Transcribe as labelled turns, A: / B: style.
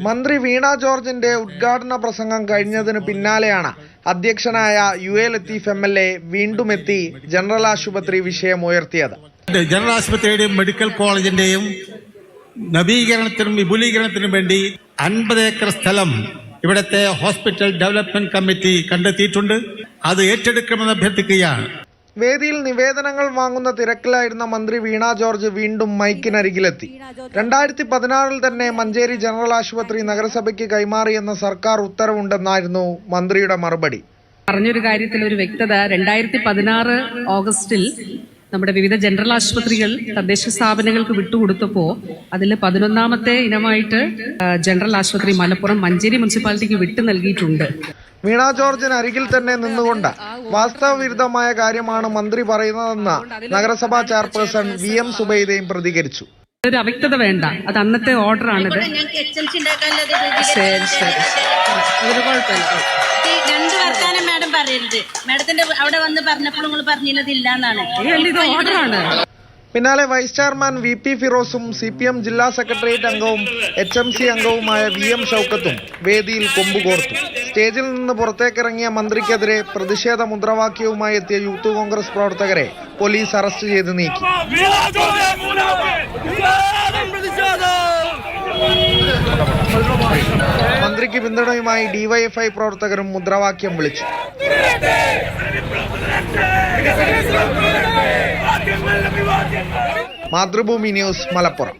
A: മന്ത്രി വീണ ജോർജിന്റെ ഉദ്ഘാടന പ്രസംഗം കഴിഞ്ഞതിന് പിന്നാലെയാണ് അധ്യക്ഷനായ UA ലത്തീഫ് MLA വീണ്ടും എത്തി ജനറൽ ആശുപത്രി വിഷയം ഉയർത്തിയത്.
B: ജനറൽ ആശുപത്രിയുടെയും മെഡിക്കൽ കോളേജിന്റെയും നവീകരണത്തിനും വിപുലീകരണത്തിനും വേണ്ടി 50 ഏക്കർ സ്ഥലം ഇവിടുത്തെ ഹോസ്പിറ്റൽ ഡെവലപ്മെന്റ് കമ്മിറ്റി കണ്ടെത്തിയിട്ടുണ്ട്. അത് ഏറ്റെടുക്കണമെന്ന് അഭ്യർത്ഥിക്കുകയാണ്.
A: വേദിയിൽ നിവേദനങ്ങൾ വാങ്ങുന്ന തിരക്കിലായിരുന്ന മന്ത്രി വീണ ജോർജ് വീണ്ടും മൈക്കിനരികിലെത്തി. 2016 തന്നെ മഞ്ചേരി ജനറൽ ആശുപത്രി നഗരസഭയ്ക്ക് കൈമാറിയെന്ന സർക്കാർ ഉത്തരവുണ്ടെന്നായിരുന്നു മന്ത്രിയുടെ മറുപടി.
C: പറഞ്ഞൊരു കാര്യത്തിൽ ഒരു വ്യക്തത, 2016 ഓഗസ്റ്റിൽ നമ്മുടെ വിവിധ ജനറൽ ആശുപത്രികൾ തദ്ദേശ സ്ഥാപനങ്ങൾക്ക് വിട്ടുകൊടുത്തപ്പോൾ അതിൽ 11ാമത്തെ ഇനമായിട്ട് ജനറൽ ആശുപത്രി മലപ്പുറം മഞ്ചേരി മുനിസിപ്പാലിറ്റിക്ക് വിട്ടു നൽകിയിട്ടുണ്ട്.
A: വീണ ജോർജിന് അരികിൽ തന്നെ നിന്നുകൊണ്ട് വാസ്തവവിരുദ്ധമായ കാര്യമാണ് മന്ത്രി പറയുന്നതെന്ന് നഗരസഭാ ചെയർപേഴ്സൺ VM സുബൈദയും പ്രതികരിച്ചു.
C: ഒരു അവ്യക്തത വേണ്ട, അത് അന്നത്തെ ഓർഡർ ആണിത്. ശരി ശരി, അതൊരു കുഴപ്പമില്ല.
D: രണ്ട് വർത്താനം മാഡം പറയരുത്. മാഡത്തിന്റെ അവിടെ വന്ന് പറഞ്ഞപ്പോൾ നിങ്ങൾ പറഞ്ഞില്ല എന്നാണ്.
C: ഇത് ഓർഡറാണ്.
A: പിന്നാലെ വൈസ് ചെയർമാൻ VP ഫിറോസും CPM ജില്ലാ സെക്രട്ടേറിയറ്റ് അംഗവും HMC അംഗവുമായ VM ഷൗക്കത്തും വേദിയിൽ കൊമ്പുകോർത്തു. സ്റ്റേജിൽ നിന്ന് പുറത്തേക്കിറങ്ങിയ മന്ത്രിക്കെതിരെ പ്രതിഷേധ മുദ്രാവാക്യവുമായി എത്തിയ യൂത്ത് കോൺഗ്രസ് പ്രവർത്തകരെ പോലീസ് അറസ്റ്റ് ചെയ്ത് നീക്കി. മന്ത്രിക്ക് പിന്തുണയുമായി DYFI പ്രവർത്തകരും മുദ്രാവാക്യം വിളിച്ചു. മാതൃഭൂമി ന്യൂസ്, മലപ്പുറം.